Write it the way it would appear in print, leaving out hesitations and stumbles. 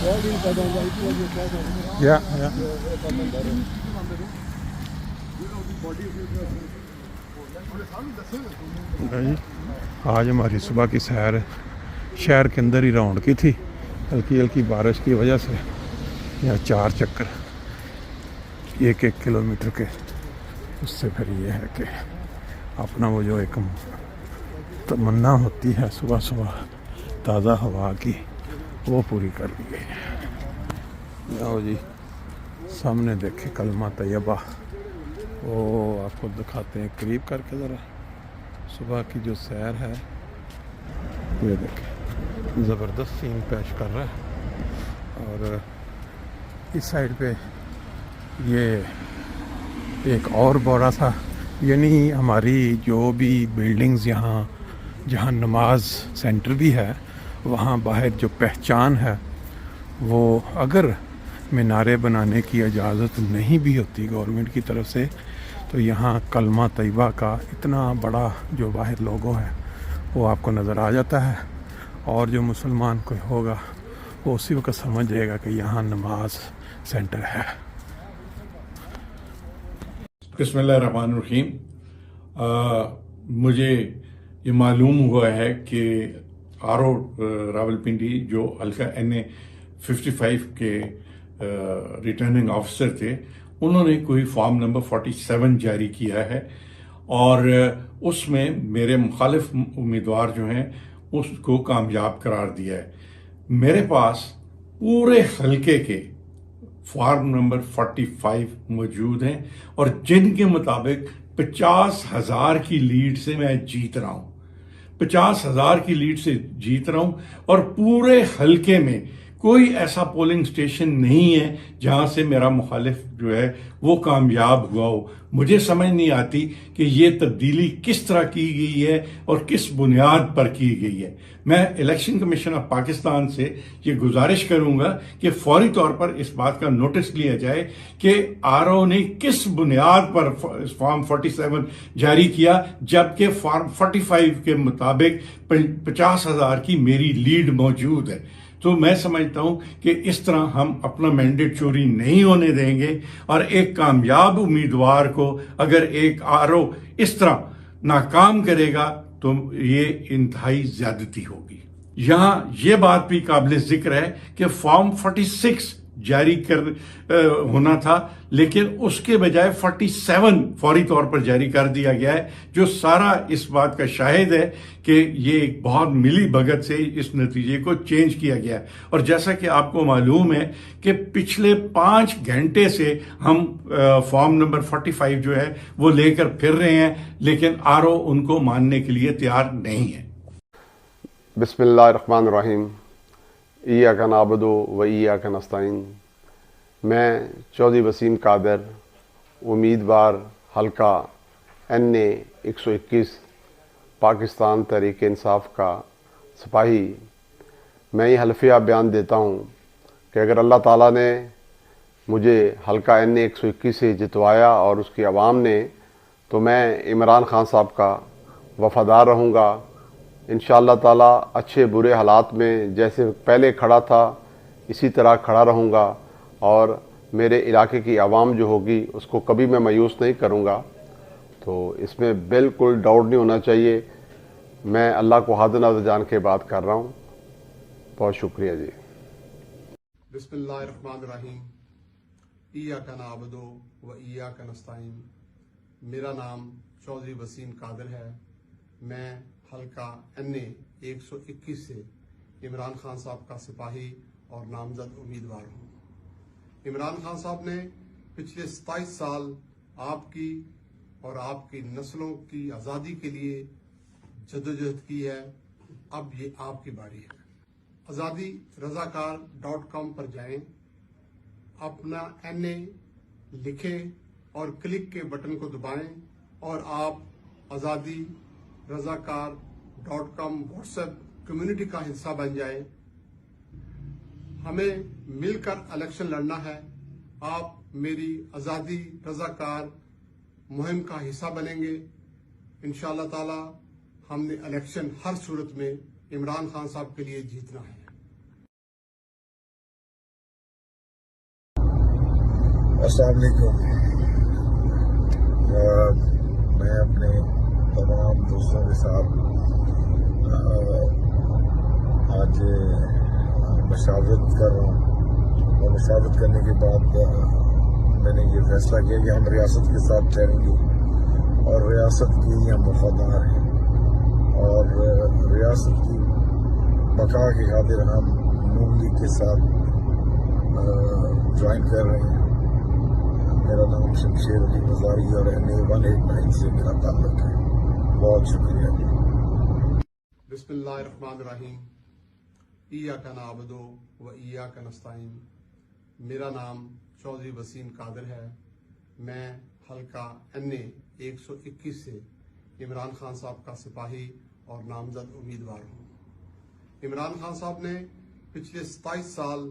Ja, ja. नहीं, आज हमारी सुबह की सैर शहर के अंदर ही राउंड की थी। हल्की हल्की बारिश की वजह से यहाँ 4 चक्कर 1-1 किलोमीटर के। उससे फिर ये है कि अपना वो जो एक तमन्ना होती है सुबह सुबह ताज़ा हवा की, वो पूरी कर ली गई। आओ जी, सामने देखे कलमा तैयबा, वो आपको दिखाते हैं करीब करके ज़रा। सुबह की जो सैर है ये देखें, ज़बरदस्त सीन पेश कर रहा है। और इस साइड पे ये एक और बड़ा सा, यानी हमारी जो भी बिल्डिंग्स यहाँ जहाँ नमाज सेंटर भी है, वहाँ बाहर जो पहचान है वो अगर मीनारे बनाने की इजाज़त नहीं भी होती गवर्नमेंट की तरफ से, तो यहाँ कलमा तैयबा का इतना बड़ा जो बाहर लोगो है वो आपको नज़र आ जाता है। और जो मुसलमान कोई होगा वो उसी वक्त समझ जाएगा कि यहाँ नमाज सेंटर है। बिस्मिल्लाहिर्रहमानिर्रहीम। मुझे ये मालूम हुआ है कि आरओ रावलपिंडी जो हल्का NA 55 के रिटर्निंग ऑफिसर थे, उन्होंने कोई फॉर्म नंबर 47 जारी किया है और उसमें मेरे मुखालिफ उम्मीदवार जो हैं उसको कामयाब करार दिया है। मेरे पास पूरे हल्के के फॉर्म नंबर 45 मौजूद हैं और जिनके मुताबिक 50,000 की लीड से मैं जीत रहा हूं। 50,000 की लीड से जीत रहा हूं और पूरे हल्के में कोई ऐसा पोलिंग स्टेशन नहीं है जहां से मेरा मुखालिफ जो है वो कामयाब हुआ हो। मुझे समझ नहीं आती कि ये तब्दीली किस तरह की गई है और किस बुनियाद पर की गई है। मैं इलेक्शन कमीशन ऑफ पाकिस्तान से ये गुजारिश करूंगा कि फौरी तौर पर इस बात का नोटिस लिया जाए कि आरओ ने किस बुनियाद पर फॉर्म 47 जारी किया, जबकि फॉर्म 45 के मुताबिक 50,000 की मेरी लीड मौजूद है। तो मैं समझता हूं कि इस तरह हम अपना मैंडेट चोरी नहीं होने देंगे और एक कामयाब उम्मीदवार को अगर एक आरओ इस तरह नाकाम करेगा तो ये इंतहाई ज्यादती होगी। यहां यह बात भी काबिल जिक्र है कि फॉर्म 46 जारी होना था, लेकिन उसके बजाय 47 फौरी तौर पर जारी कर दिया गया है, जो सारा इस बात का शाहिद है कि ये एक बहुत मिली भगत से इस नतीजे को चेंज किया गया है। और जैसा कि आपको मालूम है कि पिछले 5 घंटे से हम फॉर्म नंबर 45 जो है वो लेकर फिर रहे हैं, लेकिन आरओ उनको मानने के लिए तैयार नहीं है। बिस्मिल्लाहिर्रहमानिर्रहीम। इय्याका नअबुदु व इय्याका नस्तईन। मैं चौधरी वसीम कादर, उम्मीदवार हल्का NA 121 पाकिस्तान तहरीक इंसाफ का सिपाही, मैं ये हल्फिया बयान देता हूँ कि अगर अल्लाह ताला ने मुझे हल्का NA 121 से जितवाया और उसकी आवाम ने, तो मैं इमरान खान साहब का वफादार रहूँगा। इंशाअल्लाह ताला अच्छे बुरे हालात में जैसे पहले खड़ा था इसी तरह खड़ा रहूँगा और मेरे इलाके की आवाम जो होगी उसको कभी मैं मायूस नहीं करूँगा। तो इसमें बिल्कुल डाउट नहीं होना चाहिए। मैं अल्लाह को हाज़िर नाज़िर जान के बात कर रहा हूँ। बहुत शुक्रिया जी। बिस्मिल्लाहिर्रहमानिर्रहीम। इय्याका नअबुदु व इय्याका नस्तईन। मेरा नाम चौधरी वसीम कादर है। मैं हल्का NA 121 से इमरान खान साहब का सिपाही और नामजद उम्मीदवार हूँ। इमरान खान साहब ने पिछले 27 साल आपकी और आपकी नस्लों की आज़ादी के लिए जद्दोजहद की है। अब ये आपकी बारी है। azadi-razakar.com पर जाएं, अपना NA लिखें और क्लिक के बटन को दबाएं और आप azadi-razakar.com व्हाट्सएप कम्युनिटी का हिस्सा बन जाएं। हमें मिलकर इलेक्शन लड़ना है। आप मेरी आज़ादी रज़ाकार मुहिम का हिस्सा बनेंगे। इंशाअल्लाह ताला हमने इलेक्शन हर सूरत में इमरान खान साहब के लिए जीतना है। السلام علیکم. میں اپنے تمام دوستوں کے ساتھ آج مشاورت کر رہا ہوں، اور مشاورت کرنے کے بعد میں نے یہ فیصلہ کیا کہ ہم ریاست کے ساتھ ٹھہریں گے اور ریاست کے ہم وفادار ہیں، اور ریاست کی بقا کی خاطر ہم نون لیگ کے ساتھ جوائن کر رہے ہیں. میرا نام شمشیر علی مزاری اور NA 189 سے میرا تعلق ہے. بہت شکریہ. بسم اللہ الرحمن الرحیم. ایاک نعبد و ایاک نستعین. میرا نام چودھری وسیم قادر ہے. میں حلقہ NA 121 سے عمران خان صاحب کا سپاہی اور نامزد امیدوار ہوں. عمران خان صاحب نے پچھلے 27 سال